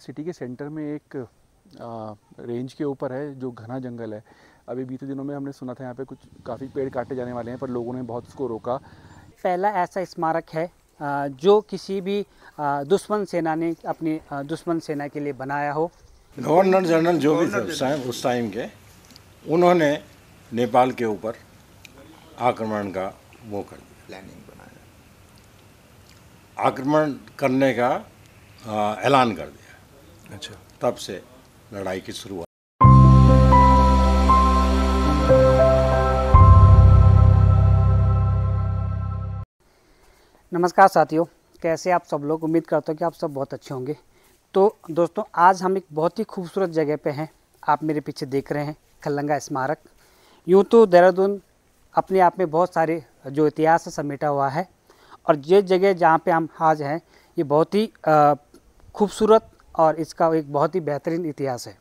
City के centre में एक रेंज के ऊपर है जो घना जंगल है। अभी बीते दिनों में हमने सुना था यहाँ पे कुछ काफ़ी पेड़ काटे जाने वाले हैं, पर लोगों ने बहुत उसको रोका। पहला ऐसा स्मारक है जो किसी भी दुश्मन सेना ने अपनी दुश्मन सेना के लिए बनाया हो। गवर्नर जनरल जो भी थे उस टाइम के, उन्होंने नेपाल के ऊपर आक्रमण का वो कर दिया, प्लानिंग बनाया, आक्रमण करने का ऐलान कर दिया। अच्छा, तब से लड़ाई की शुरुआत। नमस्कार साथियों, कैसे आप सब लोग। उम्मीद करता हूँ कि आप सब बहुत अच्छे होंगे। तो दोस्तों, आज हम एक बहुत ही खूबसूरत जगह पे हैं। आप मेरे पीछे देख रहे हैं खलंगा स्मारक। यूँ तो देहरादून अपने आप में बहुत सारे जो इतिहास से समेटा हुआ है, और ये जगह जहाँ पे हम आज हैं ये बहुत ही खूबसूरत और इसका एक बहुत ही बेहतरीन इतिहास है।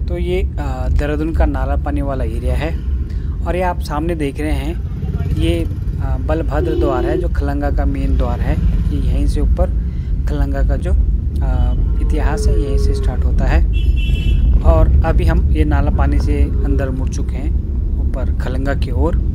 तो ये देहरादून का नाला पानी वाला एरिया है, और ये आप सामने देख रहे हैं ये बलभद्र द्वार है जो खलंगा का मेन द्वार है। ये यहीं से ऊपर खलंगा का जो इतिहास है यहीं से स्टार्ट होता है। और अभी हम ये नाला पानी से अंदर मुड़ चुके हैं ऊपर खलंगा की ओर।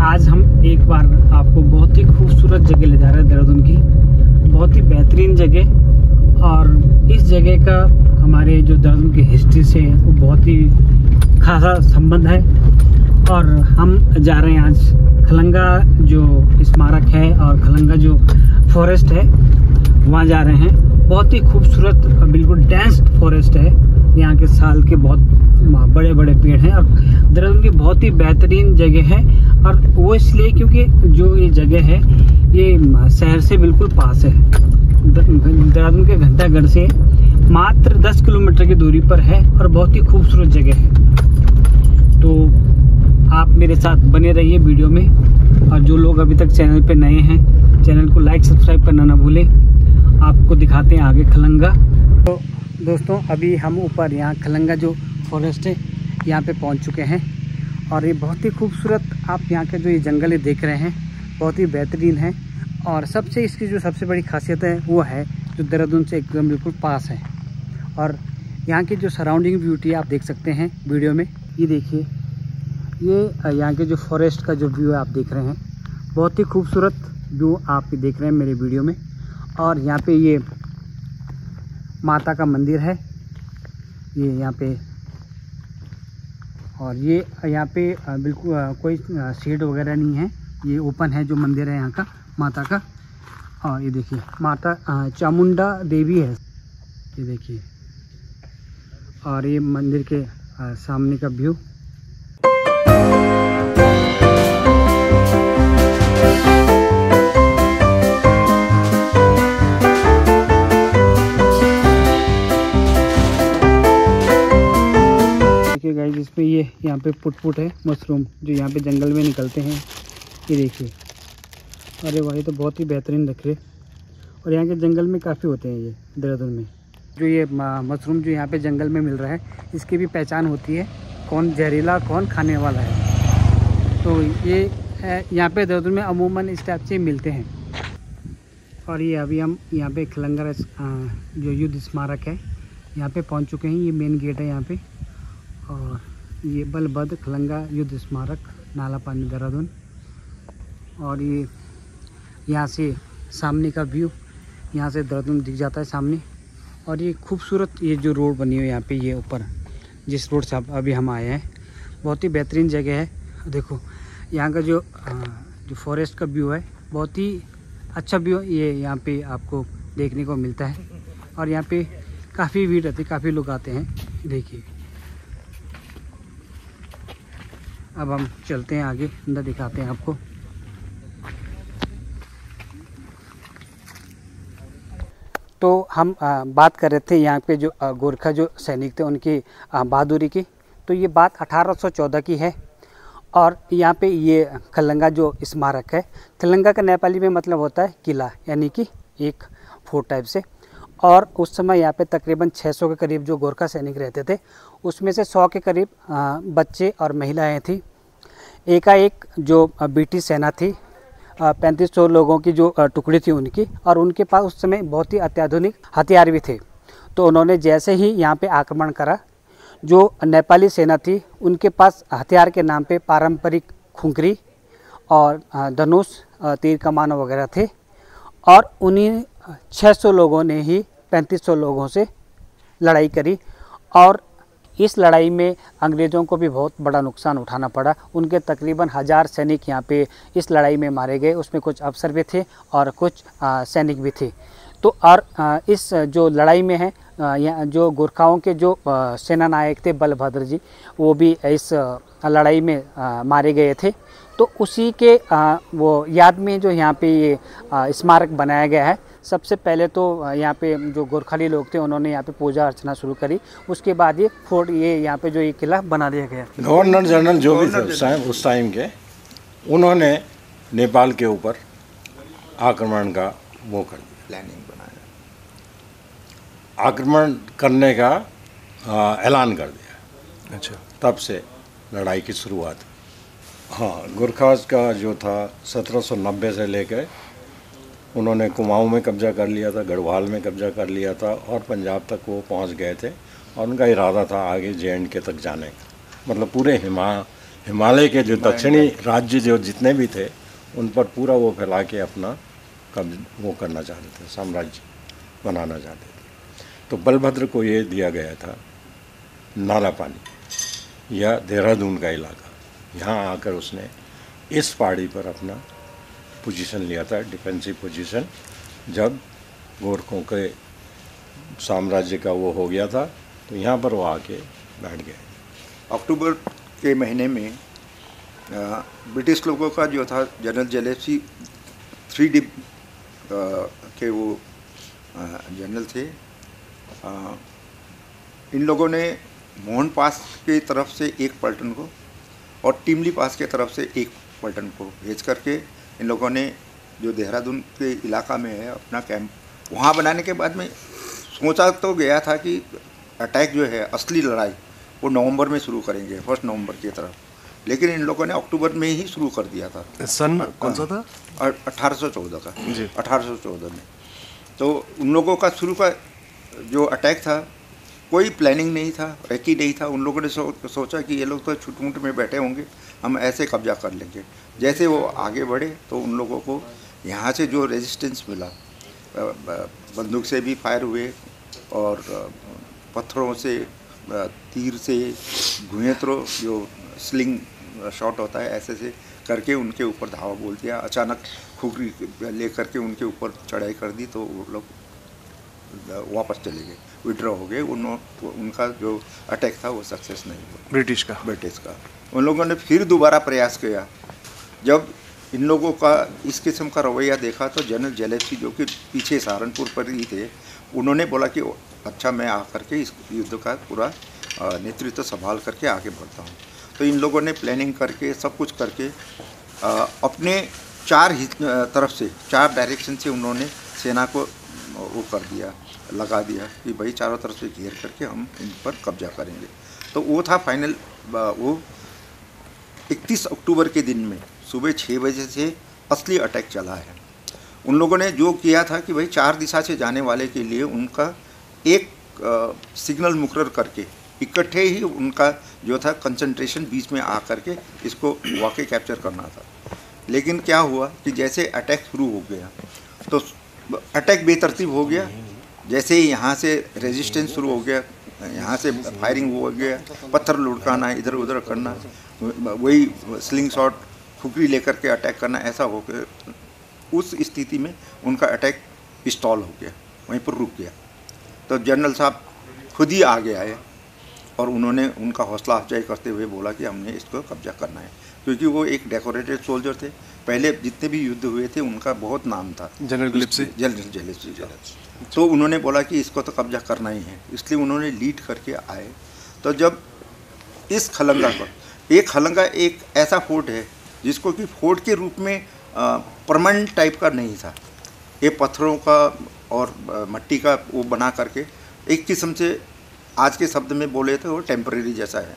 आज हम एक बार आपको बहुत ही खूबसूरत जगह ले जा रहे हैं, देहरादून की बहुत ही बेहतरीन जगह। और इस जगह का हमारे जो देहरादून की हिस्ट्री से वो बहुत ही खासा संबंध है। और हम जा रहे हैं आज खलंगा जो स्मारक है और खलंगा जो फॉरेस्ट है वहाँ जा रहे हैं। बहुत ही खूबसूरत बिल्कुल डेंस फॉरेस्ट है। यहाँ के साल के बहुत बड़े बड़े पेड़ हैं, और देहरादून की बहुत ही बेहतरीन जगह है। और वो इसलिए क्योंकि जो ये जगह है ये शहर से बिल्कुल पास है। देहरादून के घंटागढ़ से मात्र 10 किलोमीटर की दूरी पर है, और बहुत ही खूबसूरत जगह है। तो आप मेरे साथ बने रहिए वीडियो में। और जो लोग अभी तक चैनल पे नए हैं, चैनल को लाइक सब्सक्राइब करना ना भूलें। आपको दिखाते हैं आगे खलंगा। तो दोस्तों, अभी हम ऊपर यहाँ खलंगा जो फॉरेस्ट है यहाँ पे पहुँच चुके हैं। और ये बहुत ही खूबसूरत आप यहाँ के जो ये जंगल देख रहे हैं बहुत ही बेहतरीन है। और सबसे इसकी जो सबसे बड़ी खासियत है वो है जो देहरादून से एकदम बिल्कुल पास है। और यहाँ की जो सराउंडिंग ब्यूटी आप देख सकते हैं वीडियो में। ये देखिए, ये यहाँ के जो फॉरेस्ट का जो व्यू है आप देख रहे हैं, बहुत ही खूबसूरत व्यू आप देख रहे हैं मेरे वीडियो में। और यहाँ पे ये माता का मंदिर है ये यहाँ पे। और ये यहाँ पे बिल्कुल कोई शेड वगैरह नहीं है, ये ओपन है जो मंदिर है यहाँ का माता का। और ये देखिए माता चामुंडा देवी है, ये देखिए। और ये मंदिर के सामने का व्यू। गाइस, इसमें ये यहाँ पे पुट है मशरूम जो यहाँ पे जंगल में निकलते हैं, ये देखिए। अरे भाई, तो बहुत ही बेहतरीन दिख रहे। और यहाँ के जंगल में काफ़ी होते हैं ये देहरादून में। जो ये मशरूम जो यहाँ पे जंगल में मिल रहा है, इसकी भी पहचान होती है कौन जहरीला कौन खाने वाला है। तो ये यहाँ पे देहरादून में अमूमन इस टाइप से मिलते हैं। और ये अभी हम यहाँ पे खलंगा जो युद्ध स्मारक है यहाँ पे पहुँच चुके हैं। ये मेन गेट है यहाँ पे। और ये बलभद्र खलंगा युद्ध स्मारक नाला पानी देहरादून। और ये यहाँ से सामने का व्यू, यहाँ से देहरादून दिख जाता है सामने। और ये खूबसूरत ये जो रोड बनी हुई है यहाँ पे, ये ऊपर जिस रोड से अभी हम आए हैं, बहुत ही बेहतरीन जगह है। देखो यहाँ का जो फॉरेस्ट का व्यू है, बहुत ही अच्छा व्यू ये यहाँ पे आपको देखने को मिलता है। और यहाँ पे काफ़ी भीड़ रहती है, काफ़ी लोग आते हैं। देखिए अब हम चलते हैं आगे, अंदर दिखाते हैं आपको। तो हम बात कर रहे थे यहाँ पे जो गोरखा जो सैनिक थे उनकी बहादुरी की। तो ये बात 1814 की है और यहाँ पे ये खलंगा जो स्मारक है, खलंगा का नेपाली में मतलब होता है किला, यानी कि एक फोर्ट टाइप से। और उस समय यहाँ पे तकरीबन 600 के करीब जो गोरखा सैनिक रहते थे, उसमें से 100 के करीब बच्चे और महिलाएं थी। एकाएक जो ब्रिटिश सेना थी, 3500 लोगों की जो टुकड़ी थी उनकी, और उनके पास उस समय बहुत ही अत्याधुनिक हथियार भी थे। तो उन्होंने जैसे ही यहाँ पे आक्रमण करा, जो नेपाली सेना थी उनके पास हथियार के नाम पे पारंपरिक खुंखरी और धनुष, तीर कमान वगैरह थे, और उन्हीं 600 लोगों ने ही 3500 लोगों से लड़ाई करी। और इस लड़ाई में अंग्रेज़ों को भी बहुत बड़ा नुकसान उठाना पड़ा। उनके तकरीबन 1000 सैनिक यहाँ पे इस लड़ाई में मारे गए, उसमें कुछ अफसर भी थे और कुछ सैनिक भी थे। तो और इस जो लड़ाई में है, यहाँ जो गोरखाओं के जो सेना नायक थे बलभद्र जी, वो भी इस लड़ाई में मारे गए थे। तो उसी के वो याद में जो यहाँ पे ये स्मारक बनाया गया है। सबसे पहले तो यहाँ पे जो गोरखाली लोग थे उन्होंने यहाँ पे पूजा अर्चना शुरू करी, उसके बाद ये फोर्ट, ये यहाँ पे जो ये किला बना दिया गया। गवर्नर जनरल जो भी थे उस टाइम के, उन्होंने नेपाल के ऊपर आक्रमण का वो कर दिया, प्लानिंग बनाया, आक्रमण करने का ऐलान कर दिया। अच्छा, तब से लड़ाई की शुरुआत। हाँ, गोरखास का जो था 1790 से लेकर उन्होंने कुमाऊं में कब्जा कर लिया था, गढ़वाल में कब्जा कर लिया था, और पंजाब तक वो पहुंच गए थे। और उनका इरादा था आगे J&K तक जाने का, मतलब पूरे हिमालय के जो दक्षिणी राज्य जो जितने भी थे उन पर पूरा वो फैला के अपना वो करना चाहते थे, साम्राज्य बनाना चाहते थे। तो बलभद्र को ये दिया गया था नाला पानी या देहरादून का इलाका। यहाँ आकर उसने इस पहाड़ी पर अपना पोजीशन लिया था, डिफेंसिव पोजीशन। जब गोरखों के साम्राज्य का वो हो गया था तो यहाँ पर वो आके बैठ गए। अक्टूबर के महीने में ब्रिटिश लोगों का जो था जनरल जेलेसी 3D के वो जनरल थे। इन लोगों ने मोहन पास की तरफ से एक पलटन को और टिमली पास के तरफ से एक पलटन को भेज करके इन लोगों ने जो देहरादून के इलाका में है अपना कैंप वहाँ बनाने के बाद में सोचा तो गया था कि अटैक जो है, असली लड़ाई वो नवंबर में शुरू करेंगे, 1 नवंबर की तरफ। लेकिन इन लोगों ने अक्टूबर में ही शुरू कर दिया था। सन कौन सा था? 1814 का जी। 1814 में। तो उन लोगों का शुरू का जो अटैक था कोई प्लानिंग नहीं था, रेकी नहीं था। उन लोगों ने सोचा कि ये लोग तो छुटमुट में बैठे होंगे, हम ऐसे कब्जा कर लेंगे। जैसे वो आगे बढ़े तो उन लोगों को यहाँ से जो रेजिस्टेंस मिला, बंदूक से भी फायर हुए और पत्थरों से, तीर से, घुएत्रो जो स्लिंग शॉट होता है, ऐसे से करके उनके ऊपर धावा बोल दिया। अचानक खुखरी ले करके उनके ऊपर चढ़ाई कर दी तो वो लोग वापस चले गए, विड्रॉ हो गए। उनका जो अटैक था वो सक्सेस नहीं हुआ ब्रिटिश का। उन लोगों ने फिर दोबारा प्रयास किया। जब इन लोगों का इस किस्म का रवैया देखा तो जनरल जेलेसी जो कि पीछे सहारनपुर पर ही थे, उन्होंने बोला कि अच्छा मैं आकर के इस युद्ध का पूरा नेतृत्व संभाल करके आगे बढ़ता हूँ। तो इन लोगों ने प्लानिंग करके सब कुछ करके अपने 4 तरफ से, 4 डायरेक्शन से उन्होंने सेना को वो कर दिया, लगा दिया कि भाई चारों तरफ से घेर करके हम इन पर कब्जा करेंगे। तो वो था फाइनल। वो 31 अक्टूबर के दिन में सुबह 6 बजे से असली अटैक चला है। उन लोगों ने जो किया था कि भाई 4 दिशा से जाने वाले के लिए उनका एक सिग्नल मुकर्रर करके इकट्ठे ही उनका जो था कंसंट्रेशन बीच में आ करके इसको वाकई कैप्चर करना था। लेकिन क्या हुआ कि जैसे अटैक शुरू हो गया तो अटैक बेतरतीब हो गया। जैसे ही यहाँ से रेजिस्टेंस शुरू हो गया, यहाँ से फायरिंग हो गया, पत्थर लुढ़काना, इधर उधर करना, वही स्लिंग शॉट, खुखरी लेकर के अटैक करना, ऐसा हो गया। उस स्थिति में उनका अटैक स्टॉल हो गया, वहीं पर रुक गया। तो जनरल साहब खुद ही आगे आए और उन्होंने उनका हौसला अफजाई करते हुए बोला कि हमने इसको कब्जा करना है, क्योंकि वो एक डेकोरेटेड सोल्जर थे। पहले जितने भी युद्ध हुए थे उनका बहुत नाम था, जनरल गिलेप्सी। जनरल गिलेप्सी। तो उन्होंने बोला कि इसको तो कब्जा करना ही है, इसलिए उन्होंने लीड करके आए। तो जब इस खलंगा पर, एक खलंगा एक ऐसा फोर्ट है जिसको कि फोर्ट के रूप में परमानेंट टाइप का नहीं था, ये पत्थरों का और मट्टी का वो बना करके एक किस्म से आज के शब्द में बोले तो वो टेम्परेरी जैसा है।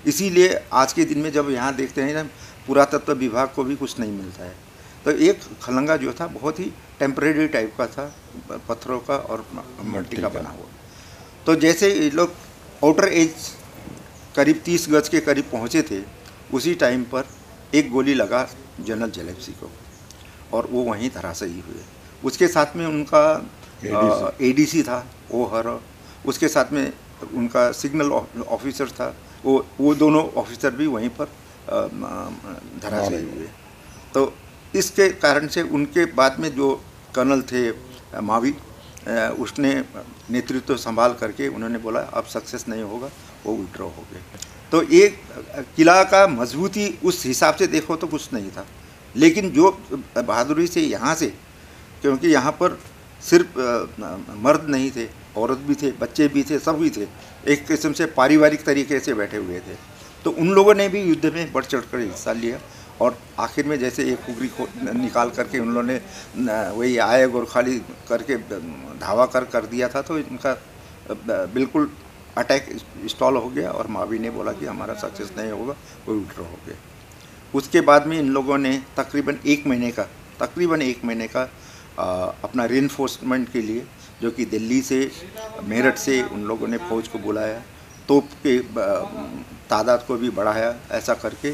इसीलिए आज के दिन में जब यहाँ देखते हैं ना, पुरातत्व विभाग को भी कुछ नहीं मिलता है। तो एक खलंगा जो था बहुत ही टेम्परेरी टाइप का था, पत्थरों का और मट्टी का बना हुआ। तो जैसे ये लोग आउटर एज करीब 30 गज के करीब पहुँचे थे, उसी टाइम पर एक गोली लगा जनरल गिलेप्सी को और वो वहीं धराशायी हुए। उसके साथ में उनका एडीसी था ओहर, उसके साथ में उनका सिग्नल ऑफिसर था, वो दोनों ऑफिसर भी वहीं पर धराशायी हुए। तो इसके कारण से उनके बाद में जो कर्नल थे मावी, उसने नेतृत्व संभाल करके उन्होंने बोला अब सक्सेस नहीं होगा, वो विड्रॉ हो गए। तो ये किला का मजबूती उस हिसाब से देखो तो कुछ नहीं था, लेकिन जो बहादुरी से यहाँ से, क्योंकि यहाँ पर सिर्फ मर्द नहीं थे, औरत भी थे, बच्चे भी थे, सब भी थे, एक किस्म से पारिवारिक तरीके से बैठे हुए थे। तो उन लोगों ने भी युद्ध में बढ़ चढ़ कर हिस्सा लिया और आखिर में जैसे एक कुगरी को निकाल करके उन लोगों ने वही आए गोरखाली करके धावा कर दिया था। तो इनका बिल्कुल अटैक स्टॉल हो गया और मावी ने बोला कि हमारा सक्सेस नहीं होगा, वो विड्रॉ हो गए। उसके बाद में इन लोगों ने तकरीबन एक महीने का अपना रीइंफोर्समेंट के लिए, जो कि दिल्ली से मेरठ से उन लोगों ने फौज को बुलाया, तोप के तादाद को भी बढ़ाया। ऐसा करके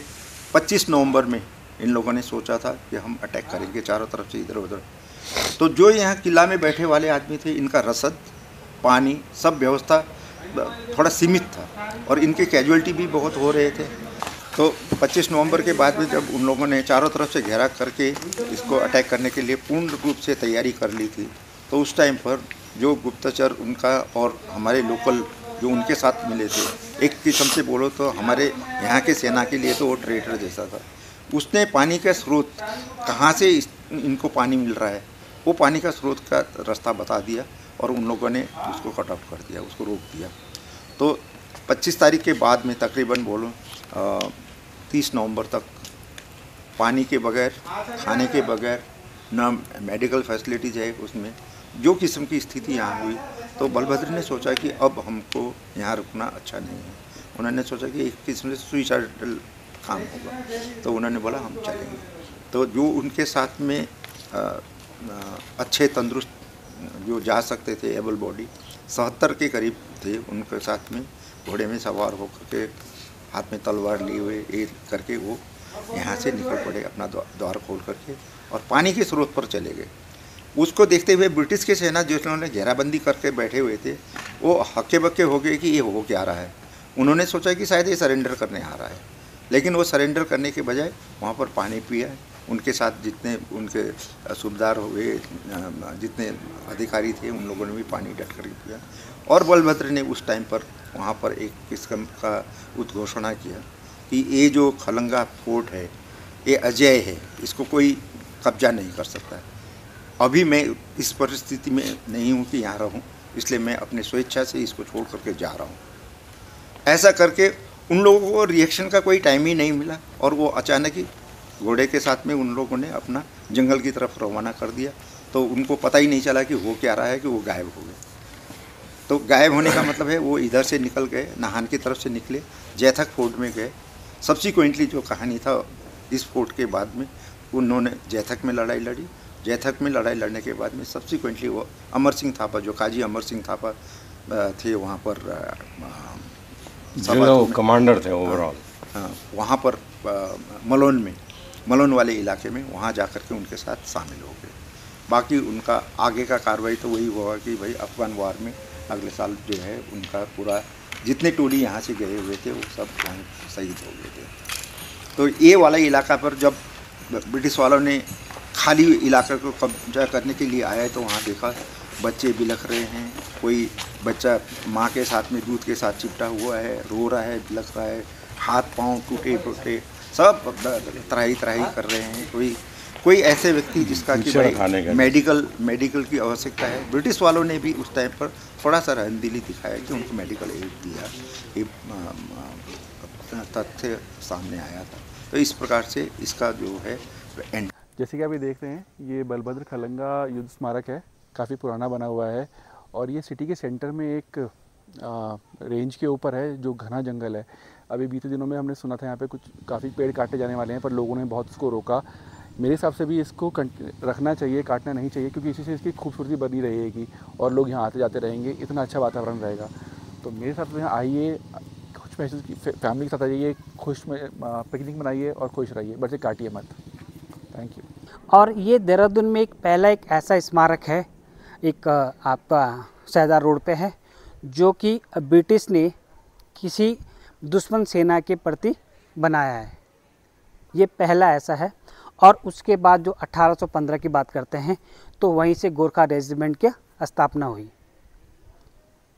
25 नवंबर में इन लोगों ने सोचा था कि हम अटैक करेंगे चारों तरफ से इधर उधर। तो जो यहाँ किला में बैठे वाले आदमी थे, इनका रसद, पानी, सब व्यवस्था थोड़ा सीमित था और इनके कैजुअल्टी भी बहुत हो रहे थे। तो 25 नवंबर के बाद में जब उन लोगों ने चारों तरफ से घेरा करके इसको अटैक करने के लिए पूर्ण रूप से तैयारी कर ली थी, तो उस टाइम पर जो गुप्तचर उनका और हमारे लोकल जो उनके साथ मिले थे, एक किस्म से बोलो तो हमारे यहाँ के सेना के लिए तो वो ट्रेटर जैसा था। उसने पानी का स्रोत, कहाँ से इनको पानी मिल रहा है, वो पानी का स्रोत का रास्ता बता दिया और उन लोगों ने उसको कट ऑफ कर दिया, उसको रोक दिया। तो 25 तारीख के बाद में तकरीबन बोलो 30 नवंबर तक पानी के बगैर, खाने के बगैर, ना मेडिकल फैसिलिटीज है उसमें, जो किस्म की स्थिति यहाँ हुई, तो बलभद्र ने सोचा कि अब हमको यहाँ रुकना अच्छा नहीं है। उन्होंने सोचा कि एक किस्म से सुइसाइडल काम होगा, तो उन्होंने बोला हम चलेंगे। तो जो उनके साथ में अच्छे तंदुरुस्त जो जा सकते थे, एबल बॉडी 77 के करीब थे, उनके साथ में घोड़े में सवार होकर के हाथ में तलवार लिए हुए ये करके वो यहाँ से निकल पड़े अपना द्वार खोल करके और पानी के स्रोत पर चले गए। उसको देखते हुए ब्रिटिश के सेना जिन्होंने घेराबंदी करके बैठे हुए थे, वो हक्के बक्के हो गए कि ये हो क्या रहा है। उन्होंने सोचा कि शायद ये सरेंडर करने आ रहा है, लेकिन वो सरेंडर करने के बजाय वहाँ पर पानी पिया। उनके साथ जितने उनके सूबेदार हुए, जितने अधिकारी थे, उन लोगों ने भी पानी डट कर पिया। और बलभद्र ने उस टाइम पर वहाँ पर एक किस्म का उद्घोषणा किया कि ये जो खलंगा फोर्ट है ये अजय है, इसको कोई कब्जा नहीं कर सकता। अभी मैं इस परिस्थिति में नहीं हूँ कि यहाँ रहूँ, इसलिए मैं अपने स्वेच्छा से इसको छोड़ करके जा रहा हूँ। ऐसा करके उन लोगों को रिएक्शन का कोई टाइम ही नहीं मिला और वो अचानक ही घोड़े के साथ में उन लोगों ने अपना जंगल की तरफ रवाना कर दिया। तो उनको पता ही नहीं चला कि हो क्या रहा है, कि वो गायब हो गए। तो गायब होने का मतलब है वो इधर से निकल गए, नाहन की तरफ से निकले, जैथक फोर्ट में गए। सब्सिक्वेंटली जो कहानी था, इस फोर्ट के बाद में उन्होंने जैथक में लड़ाई लड़ी। जैथक में लड़ाई लड़ने के बाद में सब्सिक्वेंटली वो अमर सिंह थापा, जो काजी अमर सिंह थापा थे, वहाँ पर कमांडर थे ओवरऑल, वहाँ पर मलोन वाले इलाके में, वहाँ जा कर के उनके साथ शामिल हो गए। बाकी उनका आगे का कार्रवाई तो वही हुआ कि भाई अफगान वार में अगले साल जो है उनका पूरा जितने टोली यहाँ से गए हुए थे वो सब वहीं शहीद हो गए थे। तो ये वाला इलाका पर जब ब्रिटिश वालों ने खाली इलाके को कब्जा करने के लिए आया तो वहाँ देखा बच्चे बिलख रहे हैं, कोई बच्चा माँ के साथ में दूध के साथ चिपटा हुआ है, रो रहा है, बिलख रहा है, हाथ पांव टूटे टूटे सब त्राही कर रहे हैं। कोई ऐसे व्यक्ति जिसका कि भाई मेडिकल की आवश्यकता है। ब्रिटिश वालों ने भी उस टाइम पर थोड़ा सा रहमदिली दिखाया कि उनको मेडिकल एड दिया, ये तथ्य सामने आया था। तो इस प्रकार से इसका जो है एंड। जैसे कि आप ये देख रहे हैं, ये बलभद्र खलंगा युद्ध स्मारक है, काफ़ी पुराना बना हुआ है और ये सिटी के सेंटर में एक रेंज के ऊपर है जो घना जंगल है। अभी बीते दिनों में हमने सुना था यहाँ पे कुछ काफ़ी पेड़ काटे जाने वाले हैं, पर लोगों ने बहुत इसको रोका। मेरे हिसाब से भी इसको रखना चाहिए, काटना नहीं चाहिए, क्योंकि इसी से इसकी खूबसूरती बनी रहेगी और लोग यहाँ आते जाते रहेंगे, इतना अच्छा वातावरण रहेगा। तो मेरे हिसाब से यहाँ आइए, खुश महसूस की फैमिली के साथ आइए, खुश में पिकनिक मनाइए और खुश रहिए, बस ये काटिए मत। Thank you. और ये देहरादून में एक ऐसा स्मारक है, एक आपका शहदार रोड पे है, जो कि ब्रिटिश ने किसी दुश्मन सेना के प्रति बनाया है। ये पहला ऐसा है। और उसके बाद जो 1815 की बात करते हैं तो वहीं से गोरखा रेजिमेंट की स्थापना हुई।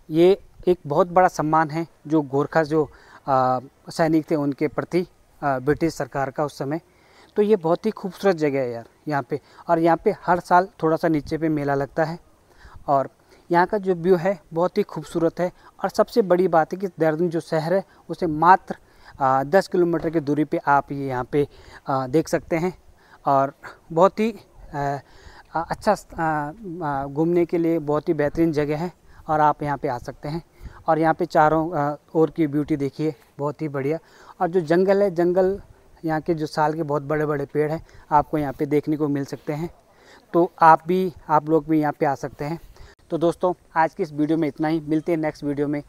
ये एक बहुत बड़ा सम्मान है जो गोरखा जो सैनिक थे उनके प्रति ब्रिटिश सरकार का उस समय। तो ये बहुत ही खूबसूरत जगह है यार यहाँ पे। और यहाँ पे हर साल थोड़ा सा नीचे पे मेला लगता है और यहाँ का जो व्यू है बहुत ही खूबसूरत है। और सबसे बड़ी बात है कि देहरादून जो शहर है उसे मात्र 10 किलोमीटर की दूरी पे आप ये यहाँ पे देख सकते हैं। और बहुत ही अच्छा घूमने के लिए बहुत ही बेहतरीन जगह है और आप यहाँ पे आ सकते हैं। और यहाँ पे चारों ओर की ब्यूटी देखिए, बहुत ही बढ़िया। और जो जंगल है, जंगल यहाँ के जो साल के बहुत बड़े बड़े पेड़ हैं आपको यहाँ पे देखने को मिल सकते हैं। तो आप लोग भी यहाँ पे आ सकते हैं। तो दोस्तों आज की इस वीडियो में इतना ही, मिलते हैं नेक्स्ट वीडियो में।